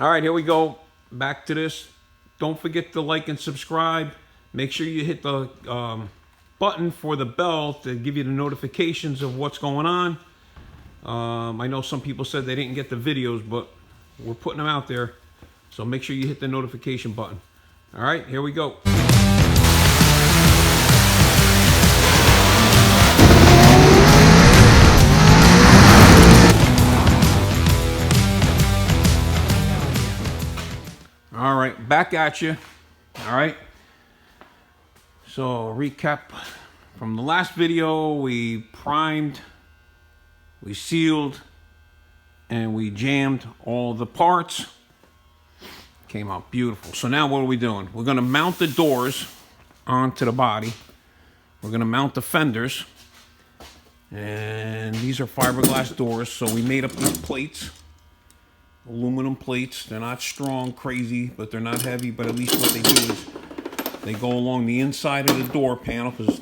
All right, here we go. Back to this. Don't forget to like and subscribe. Make sure you hit the button for the bell to give you the notifications of what's going on. I know some people said they didn't get the videos, but we're putting them out there. So make sure you hit the notification button. All right, here we go. All right, back at you. All right. So recap from the last video, we primed, we sealed, and we jammed all the parts. Came out beautiful. So now what are we doing? We're gonna mount the doors onto the body. We're gonna mount the fenders. And these are fiberglass doors. So we made up these plates. Aluminum plates. They're not strong, crazy, but they're not heavy. But at least what they do is they go along the inside of the door panel, because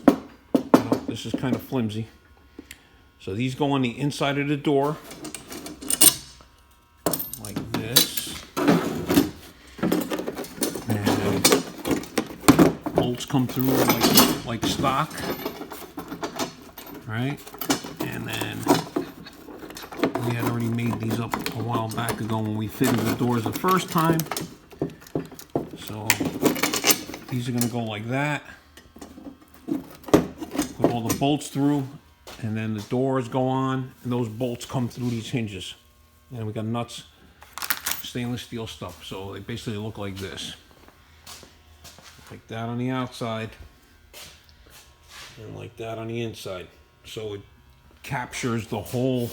this is kind of flimsy. So these go on the inside of the door, like this. And bolts come through like stock. Right? And then we had already made these up a while back ago when we fitted the doors the first time. So these are going to go like that. Put all the bolts through, and then the doors go on, and those bolts come through these hinges. And we got nuts, stainless steel stuff. So they basically look like this. Like that on the outside, and like that on the inside. So it captures the whole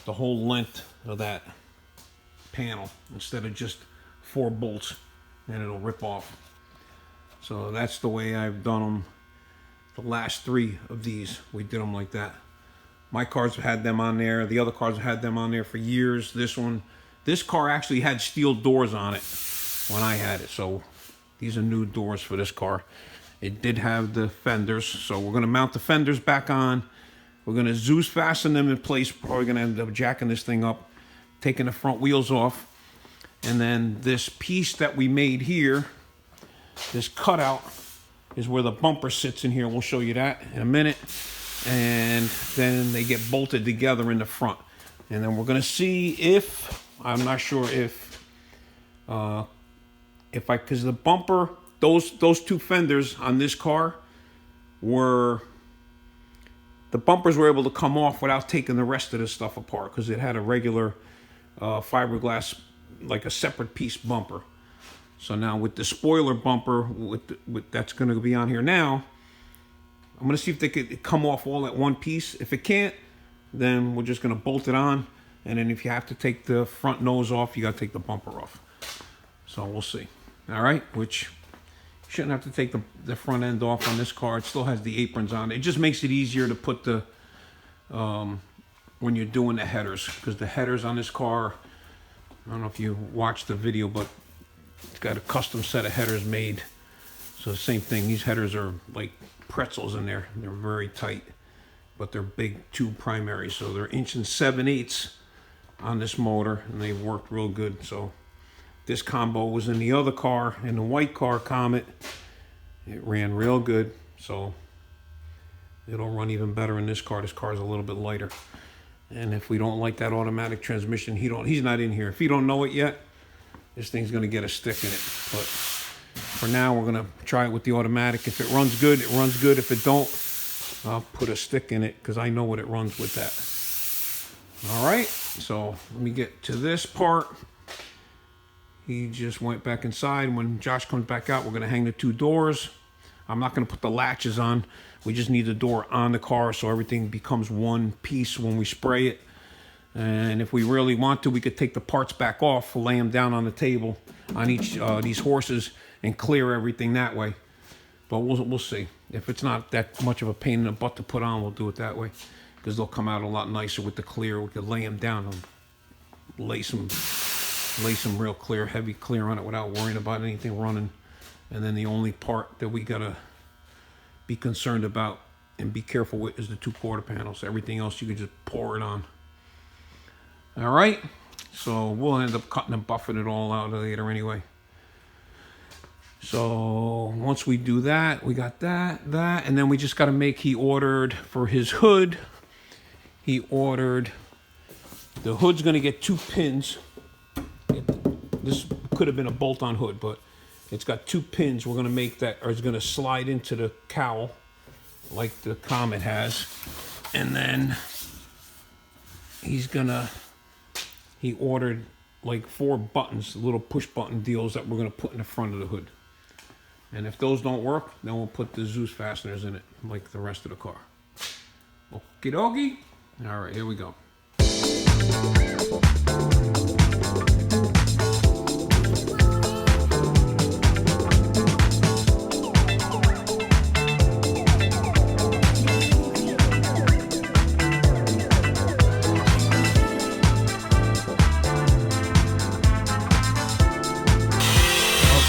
length of that panel instead of just 4 bolts and it'll rip off. So that's the way I've done them. The last 3 of these, we did them like that. My cars have had them on there. The other cars have had them on there for years. This car actually had steel doors on it when I had it. So these are new doors for this car. It did have the fenders, so we're going to mount the fenders back on. We're going to Zeus fasten them in place. Probably going to end up jacking this thing up, taking the front wheels off. And then this piece that we made here, this cutout, is where the bumper sits in here. We'll show you that in a minute. And then they get bolted together in the front. And then we're going to see if, I'm not sure if because the bumper, those 2 fenders on this car the bumpers were able to come off without taking the rest of the stuff apart, because it had a regular fiberglass, like a separate piece bumper. So now with the spoiler bumper, with that's going to be on here now, I'm going to see if they could come off all at one piece. If it can't, then we're just going to bolt it on. And then if you have to take the front nose off, you got to take the bumper off. So we'll see. All right, which you shouldn't have to take the front end off on this car. It still has the aprons on. It just makes it easier to put the, when you're doing the headers. Because the headers on this car, I don't know if you watched the video, but it's got a custom set of headers made. So the same thing, these headers are like pretzels in there. They're very tight, but they're big tube primaries. So they're 1 7/8" on this motor, and they worked real good. So this combo was in the other car, in the white car Comet. It ran real good, so it'll run even better in this car. This car is a little bit lighter. And if we don't like that automatic transmission, he's not in here. If you don't know it yet, this thing's gonna get a stick in it. But for now, we're gonna try it with the automatic. If it runs good, it runs good. If it don't, I'll put a stick in it, because I know what it runs with that. All right, so let me get to this part. He just went back inside. When Josh comes back out, we're going to hang the 2 doors. I'm not going to put the latches on. We just need the door on the car so everything becomes one piece when we spray it. And if we really want to, we could take the parts back off, lay them down on the table on each these horses, and clear everything that way. But we'll see. If it's not that much of a pain in the butt to put on, we'll do it that way, because they'll come out a lot nicer with the clear. We could lay them down and lay some real clear, heavy clear on it without worrying about anything running. And then the only part that we gotta be concerned about and be careful with is the 2 quarter panels. Everything else you can just pour it on. All right, So we'll end up cutting and buffing it all out later anyway. So once we do that, we got that, and then we just got to make, he ordered for his hood, he ordered, the hood's going to get 2 pins. This could have been a bolt-on hood, but it's got 2 pins. We're going to make that, or it's going to slide into the cowl like the Comet has. And then he ordered like 4 buttons, little push button deals that we're going to put in the front of the hood. And if those don't work, then we'll put the Zeus fasteners in it, like the rest of the car. Okie dokie. All right, here we go.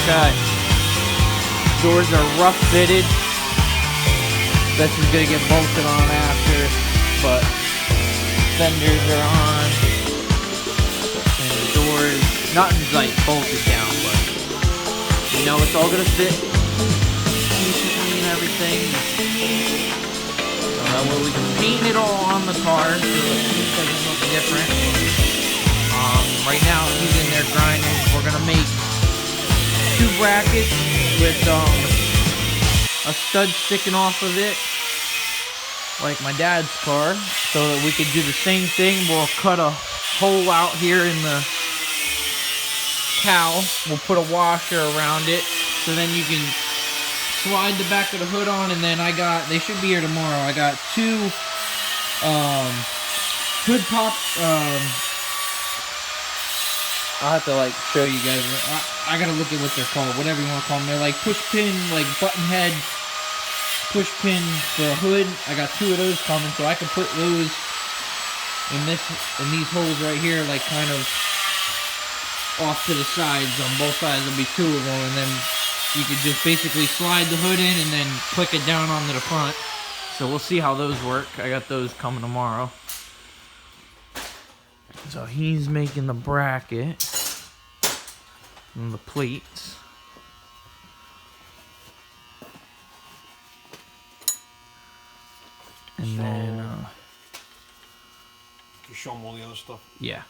Okay. Doors are rough fitted. This is gonna get bolted on after, but fenders are on. And the doors, nothing's like bolted down, but you know it's all gonna fit decently and everything. So that way we can paint it all on the car so it doesn't look different. Right now he's in there grinding. We're gonna make 2 brackets with a stud sticking off of it, like my dad's car, so that we could do the same thing. We'll cut a hole out here in the cowl. We'll put a washer around it, so then you can slide the back of the hood on. And then they should be here tomorrow. I got 2 hood pop. I'll have to like show you guys. I gotta look at what they're called, whatever you want to call them. They're like push pin, like button head push pin for a hood. I got 2 of those coming, so I can put those in these holes right here, like kind of off to the sides. On both sides there'll be 2 of them, and then you could just basically slide the hood in and then click it down onto the front. So we'll see how those work. I got those coming tomorrow. So he's making the bracket and the plates. And then you show them all the other stuff. Yeah.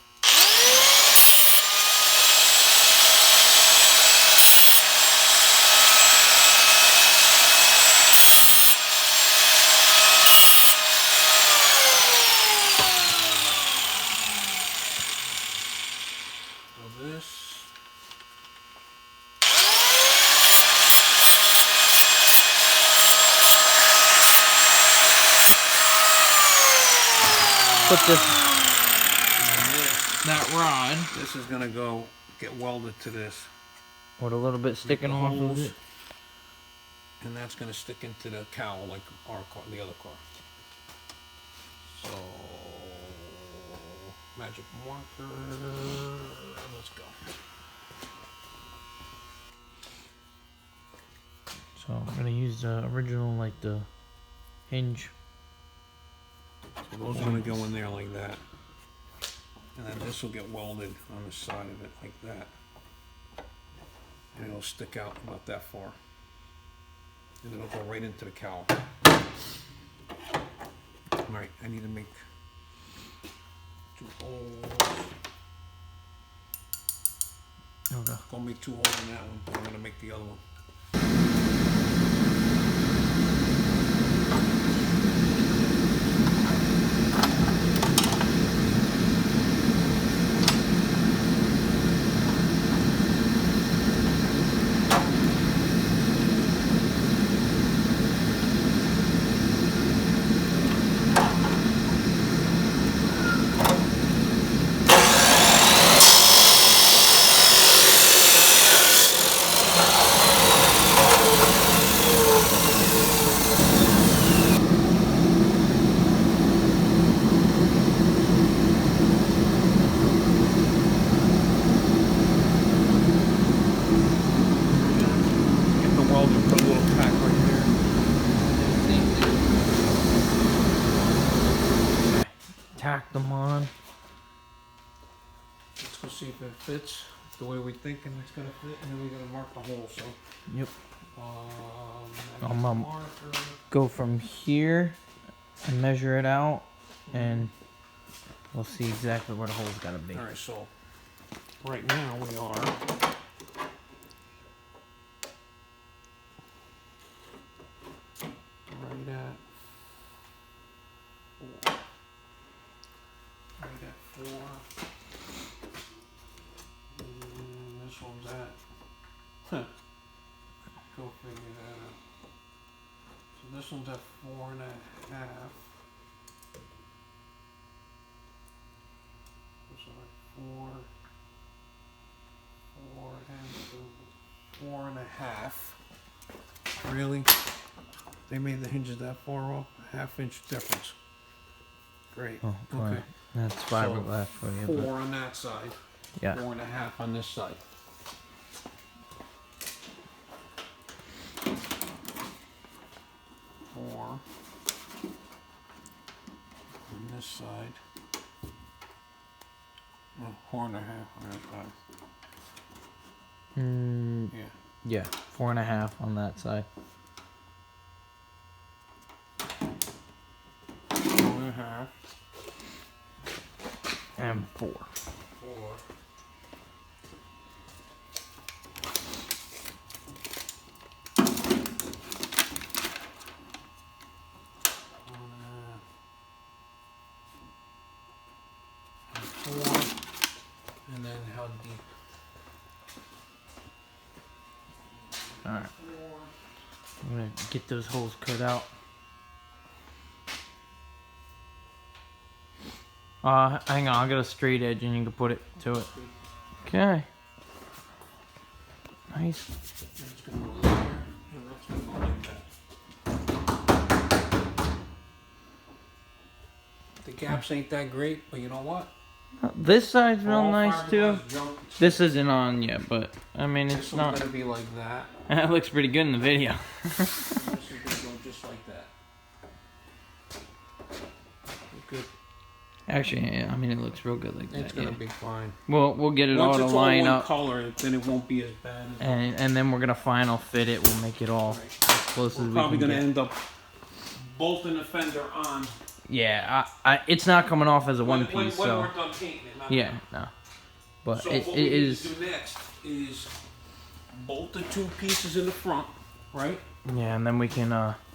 Put that rod. This is gonna get welded to this. With a little bit sticking off of it. And that's gonna stick into the cowl like our car, the other car. So magic marker. Let's go. So I'm gonna use the original, like the hinge. So those are going to go in there like that. And then this will get welded on the side of it like that. And it'll stick out about that far. And it'll go right into the cowl. Alright, I need to make 2 holes. Okay. Go make 2 holes in that one. I'm going to make the other one. Tack them on. see if it fits the way we're thinking it's gonna fit, and then we're gonna mark the hole. So, Yep. and I'm marker. go from here and measure it out, and we'll see exactly where the hole's gotta be. All right, so right now we are right at 4. Right at 4. And this one's at. Go figure that out. So this one's at 4.5. So like 4.5. Really? They made the hinges that far off? Half-inch difference. Great. Oh, Okay. That's fiberglass for you. 4 on that side. Yeah. 4.5 on this side. 4 on this side. Oh, 4.5 on that side. Yeah. Yeah, 4.5 on that side. 4.5. And 4. 4. And then how deep? Alright. I'm gonna get those holes cut out. Hang on, I'll get a straight edge and you can put it to it. Okay. Nice. That's gonna go there, and that's gonna go like that. The gaps ain't that great, but you know what? This side's real All nice too. fiberglass junk. This isn't on yet, but I mean This it's one's not. gonna be like that. That looks pretty good in the video. This is gonna go just like that. Good. Actually, yeah, I mean it looks real good like that. It's gonna Yeah. be fine. We'll get it Once all to it's line all one up, color, then it won't be as bad. and then we're gonna final fit it. We'll make it all Right. as close We're as we probably can gonna get. end up bolting the fender on. Yeah, it's not coming off as a one when piece, so we're done painting it. Not yeah, no. But So it what we need is. to do next is bolt the 2 pieces in the front, right? Yeah, and then we can.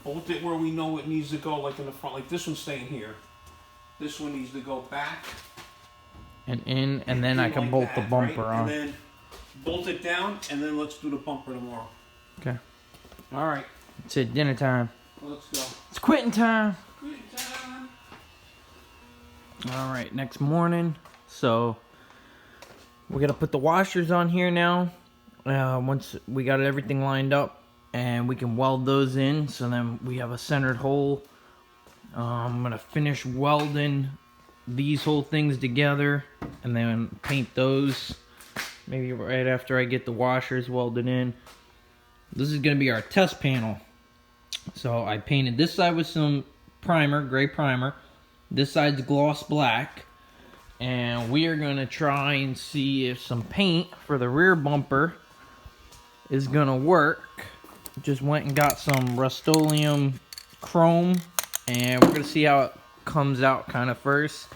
Bolt it where we know it needs to go, like in the front. Like this one's staying here. This one needs to go back. And then I can like bolt that, the bumper right? on. And then bolt it down, and then let's do the bumper tomorrow. Okay. All right, It's at dinner time. let's go. It's quitting time. Good time. All right, next morning. So we're gonna put the washers on here now. Once we got everything lined up, and we can weld those in. So then we have a centered hole. I'm gonna finish welding these whole things together, and then paint those. Maybe right after I get the washers welded in. This is gonna be our test panel. So I painted this side with some primer, gray primer. This side's gloss black. And we are gonna try and see if some paint for the rear bumper is gonna work. Just went and got some Rust-Oleum chrome, and we're gonna see how it comes out kind of first.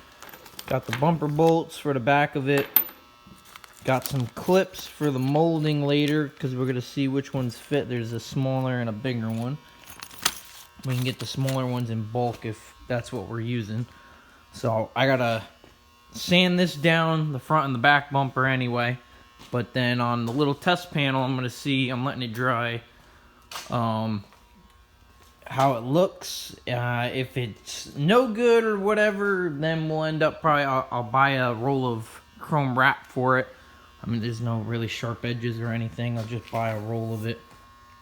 Got the bumper bolts for the back of it. Got some clips for the molding later, because we're gonna see which ones fit. There's a smaller and a bigger one. We can get the smaller ones in bulk if that's what we're using. So I gotta sand this down, the front and the back bumper anyway. But then on the little test panel, I'm letting it dry. How it looks. If it's no good or whatever, then we'll end up probably, I'll buy a roll of chrome wrap for it. I mean, there's no really sharp edges or anything. I'll just buy a roll of it.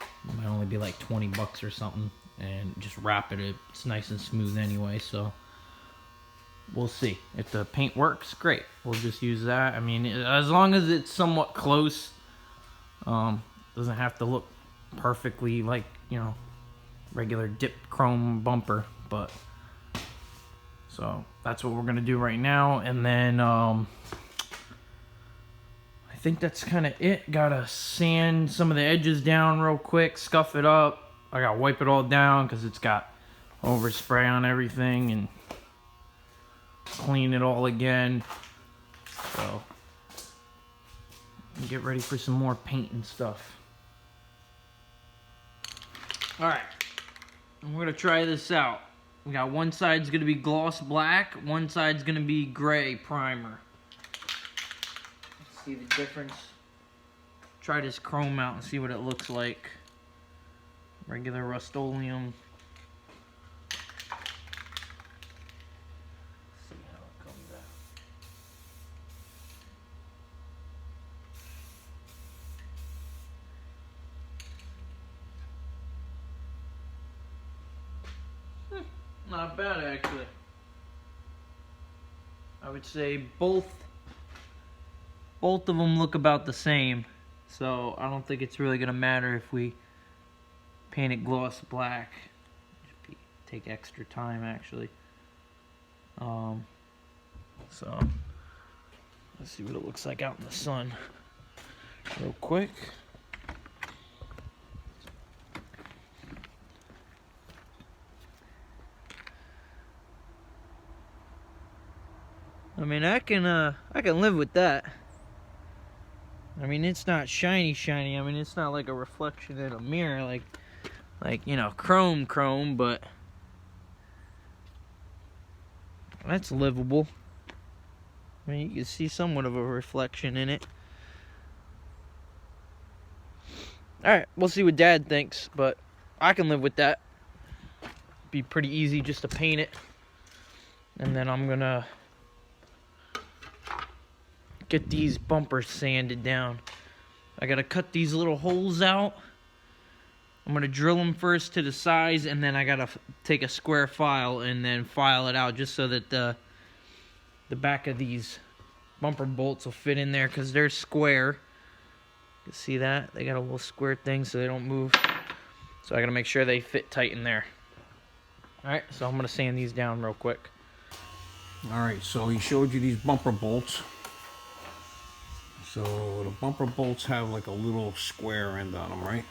It might only be like 20 bucks or something. And just wrap it. It's nice and smooth anyway, so we'll see. If the paint works, great. We'll just use that. I mean, as long as it's somewhat close. Doesn't have to look perfectly like, you know, regular dipped chrome bumper, but so that's what we're gonna do right now. And then think that's kind of it. Gotta sand some of the edges down real quick, scuff it up. I gotta wipe it all down because it's got overspray on everything, and clean it all again. So get ready for some more paint and stuff. All right, we're gonna try this out. We got one side's gonna be gloss black, one side's gonna be gray primer. Let's see the difference. Try this chrome out and see what it looks like. Regular Rust-Oleum. See how it comes out. Not bad, actually. I would say both of them look about the same, so I don't think it's really gonna matter if we paint it gloss black. Take extra time, actually. So let's see what it looks like out in the sun real quick. I mean, I can live with that. I mean, it's not shiny. I mean, it's not like a reflection in a mirror, like you know, chrome, but that's livable. I mean, you can see somewhat of a reflection in it. Alright, we'll see what Dad thinks, but I can live with that. Be pretty easy just to paint it. And then I'm gonna get these bumpers sanded down. I gotta cut these little holes out. I'm gonna drill them first to the size, and then I gotta take a square file and then file it out just so that the back of these bumper bolts will fit in there, because they're square. You see that? They got a little square thing so they don't move. So I gotta make sure they fit tight in there. Alright, so I'm gonna sand these down real quick. Alright, so he showed you these bumper bolts. So the bumper bolts have like a little square end on them, right?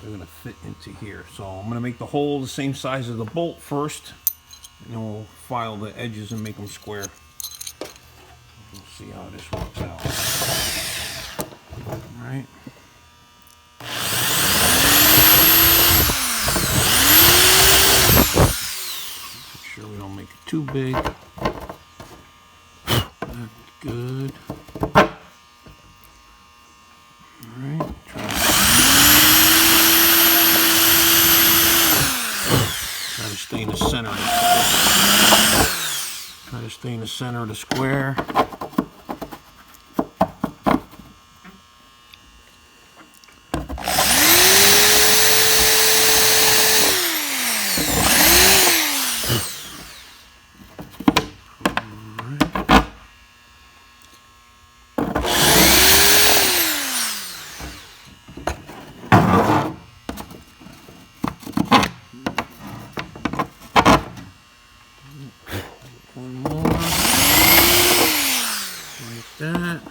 They're gonna fit into here. So I'm gonna make the hole the same size as the bolt first, and then we'll file the edges and make them square. We'll see how this works out. Alright. Make sure we don't make it too big. That's good. Alright. Try to stay in the center. Try to stay in the center of the square. One more, like that.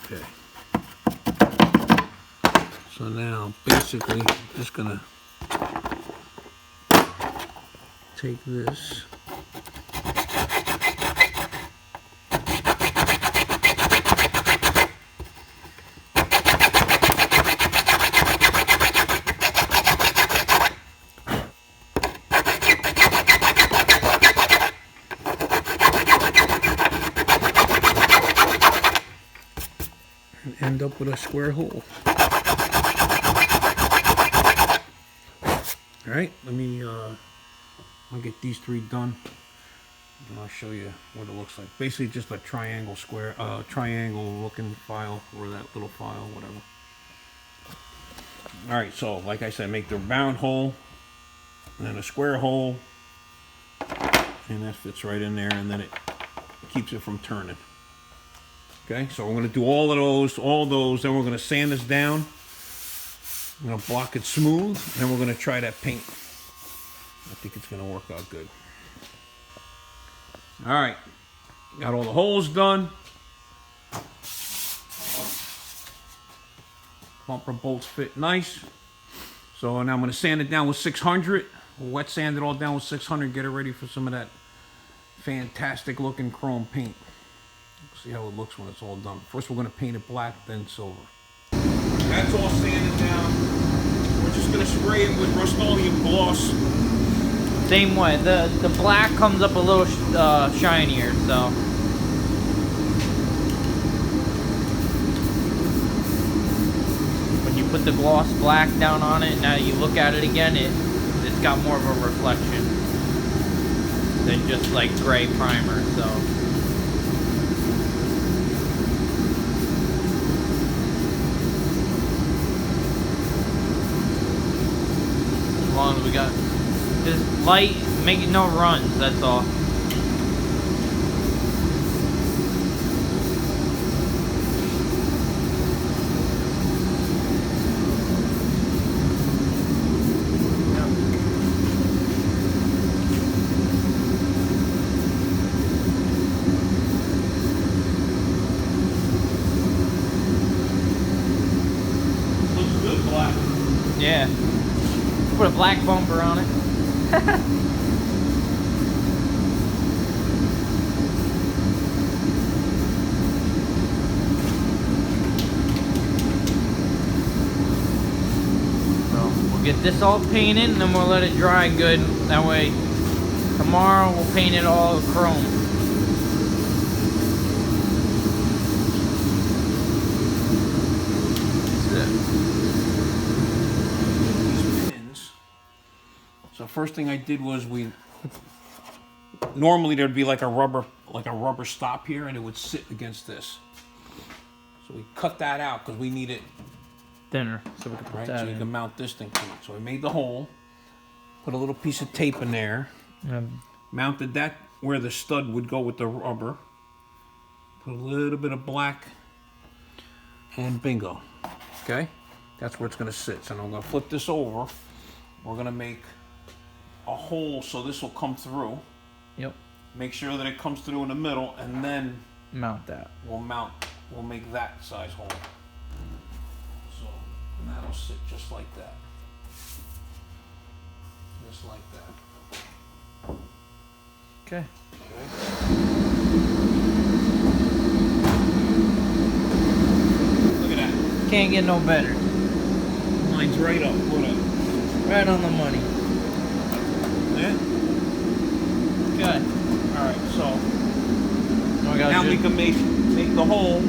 Okay. So now, basically, I'm just gonna take this. End up with a square hole. Alright, I'll get these three done and I'll show you what it looks like. Basically just a triangle looking file, or that little file, whatever. Alright, so like I said, make the round hole and then a square hole, and that fits right in there, and then it keeps it from turning. Okay, so we're going to do all those, then we're going to sand this down. I'm going to block it smooth, and then we're going to try that paint. I think it's going to work out good. Alright, Got all the holes done. Bumper bolts fit nice. So now I'm going to sand it down with 600. Wet sand it all down with 600. Get it ready for some of that fantastic looking chrome paint. See how it looks when it's all done. First we're going to paint it black, then silver. That's all sanded down. We're just going to spray it with Rust-Oleum gloss. Same way. The black comes up a little shinier, so. When you put the gloss black down on it, now you look at it again, it's got more of a reflection than just like gray primer, so. As long as we got just light, making no runs, that's all. Looks good black. Yeah. Put a black bumper on it. So we'll get this all painted and then we'll let it dry good. That way tomorrow we'll paint it all chrome. So first thing I did was normally there'd be like a rubber stop here and it would sit against this. So we cut that out because we need it Thinner, so we can put right, that so you in. can mount this thing to it. So we made the hole, put a little piece of tape in there, mounted that where the stud would go with the rubber, put a little bit of black, and bingo. Okay, that's where it's going to sit. So now I'm going to flip this over. We're going to make a hole so this will come through. Yep. Make sure that it comes through in the middle, and then Mount that. we'll make that size hole. So that'll sit just like that. Just like that. Okay. Look at that. Can't get no better. Line's right up. Look at that. Right on the money. Yeah? Okay. Alright, so Now we can make the hole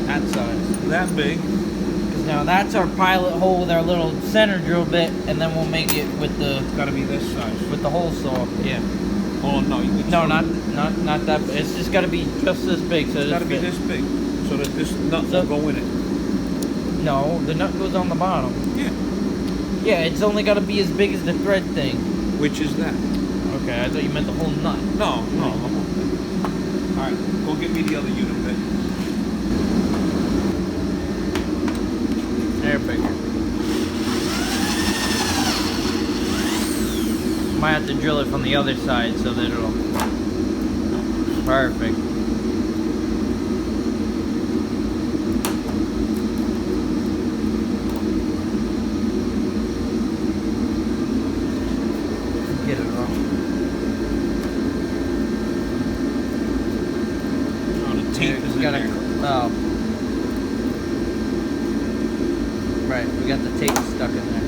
that size. that big. Because now that's our pilot hole with our little center drill bit, and then we'll make it with the It's gotta be this size. with the hole saw. Yeah. Oh no, you can No, not that. It's just got to be just this big. So it's gotta be this big. So that this nut will go in it. No, the nut goes on the bottom. Yeah. Yeah, it's only got to be as big as the thread thing. Which is that? Okay, I thought you meant the whole nut. No, the whole thing. Alright, go get me the other unit bit. They're bigger. Might have to drill it from the other side so that it'll. Perfect. Get it off. Oh, the tape is in there. Oh. Right, we got the tape stuck in there.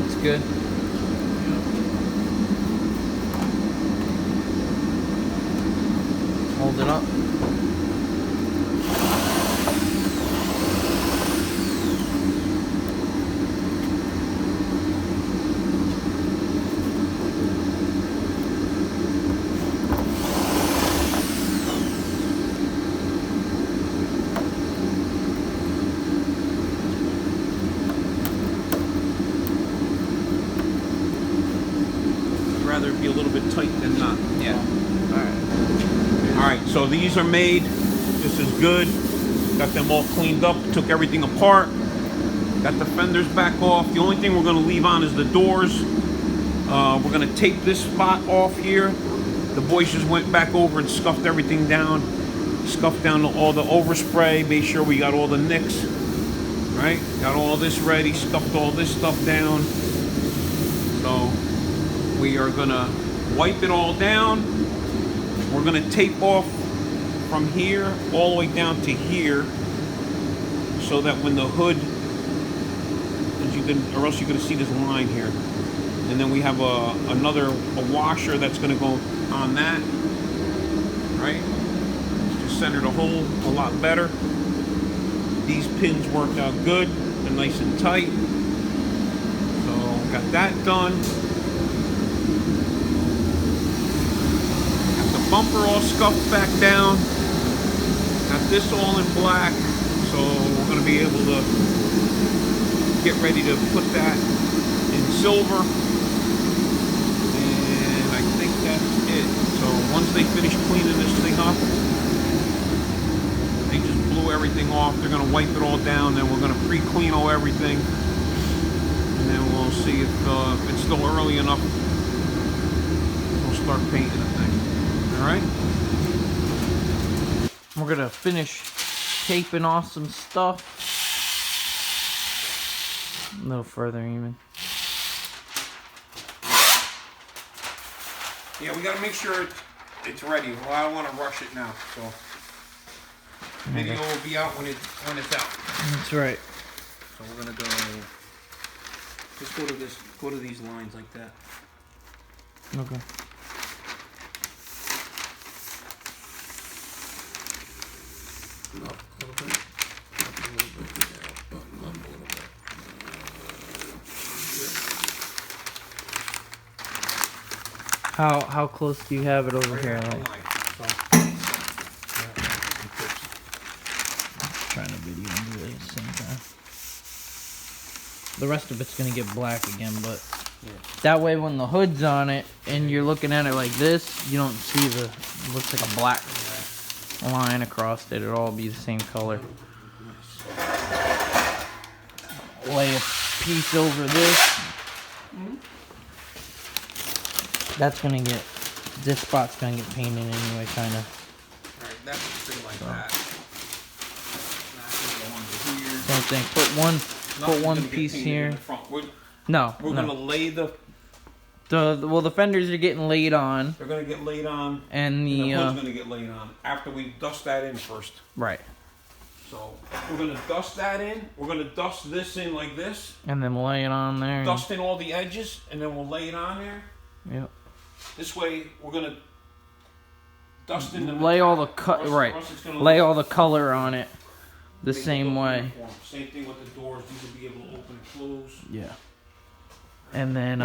It's good. Hold it up. these are made. This is good. Got them all cleaned up. Took everything apart. Got the fenders back off. The only thing we're going to leave on is the doors. We're going to tape this spot off here. The boys just went back over and scuffed everything down. Scuffed down all the overspray. Made sure we got all the nicks. Right? Got all this ready. Scuffed all this stuff down. So we are going to wipe it all down. We're going to tape off from here all the way down to here, so that when the hood, or else you're going to see this line here. And then we have a washer that's going to go on that, right? Just center the hole a lot better. These pins worked out good. They're nice and tight. So got that done. Got the bumper all scuffed back down. Got this all in black. So we're going to be able to get ready to put that in silver. And I think that's it. So once they finish cleaning this thing up, they just blew everything off. They're going to wipe it all down. Then we're going to pre-clean all everything. And then we'll see if it's still early enough. We'll start painting the thing. All right? We're going to finish taping off some stuff. A little further even. Yeah, we got to make sure it's ready. Well, I don't want to rush it now, so video will be out when it's out. That's right. So we're gonna go. Just go to these lines like that. Okay. Up a little bit. Up a little bit. Yeah, up a little bit. How close do you have it over here? Like, trying to video and do it at the same time. The rest of it's gonna get black again, but that way when the hood's on it and you're looking at it like this, you don't see it looks like a black line across it. It'll all be the same color. Lay a piece over this. That's gonna get, this spot's gonna get painted anyway, kind of. Alright, that's pretty like that. Same thing. Put one piece here. No, we're gonna lay the fenders are getting laid on. They're gonna get laid on, and the hood's gonna get laid on after we dust that in first. Right. So we're gonna dust that in. We're gonna dust this in like this, and then lay it on there. Dust in all the edges, and then we'll lay it on there. Yep. This way, we're gonna dust in the lay all the lay all the color on it the same way. Uniform. Same thing with the doors. These will be able to open and close. Yeah. And then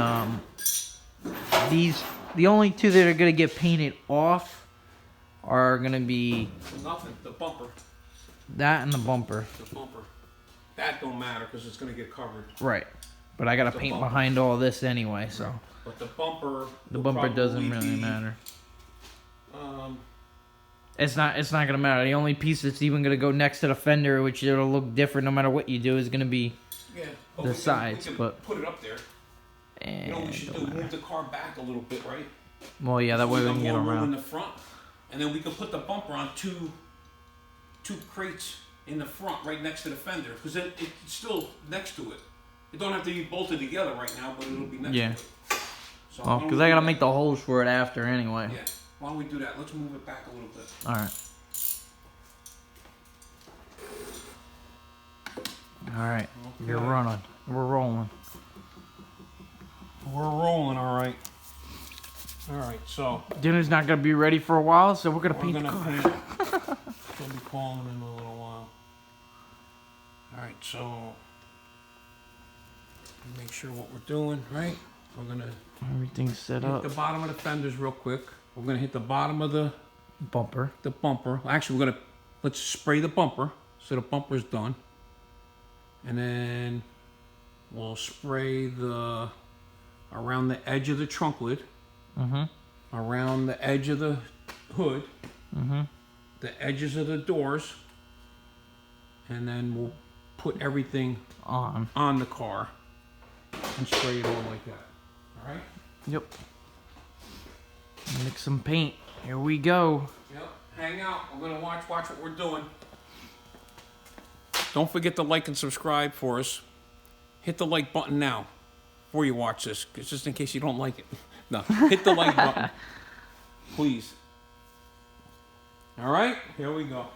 the only two that are gonna get painted off are gonna be nothing. The bumper. That and the bumper. The bumper. That don't matter because it's gonna get covered. Right. But I gotta paint behind all this anyway, so. But the bumper. The bumper doesn't really matter. It's not gonna matter. The only piece that's even gonna go next to the fender, which it'll look different no matter what you do, is gonna be the sides. But put it up there. You know what we should do? Move the car back a little bit, right? Well, yeah, that way we can get around. In the front, and then we can put the bumper on two crates in the front, right next to the fender, because it's still next to it. It don't have to be bolted together right now, but it'll be next to it. So well, because I gotta make the holes for it after anyway. Yeah. Why don't we do that? Let's move it back a little bit. All right. All right. Okay. You're running. We're rolling. We're rolling, all right. All right, so dinner's not gonna be ready for a while, so we're gonna paint the car. We'll be calling in a little while. All right, so make sure what we're doing, right? We're gonna everything's set up. Hit the bottom of the fenders real quick. We're gonna hit the bottom of the bumper. The bumper. Actually, let's spray the bumper so the bumper's done, and then we'll spray around the edge of the trunk lid, around the edge of the hood, the edges of the doors, and then we'll put everything on the car and spray it on like that. All right? Yep. Mix some paint. Here we go. Yep. Hang out. We're gonna watch what we're doing. Don't forget to like and subscribe for us. Hit the like button now before you watch this, just in case you don't like it. No, hit the like button, please. All right, here we go.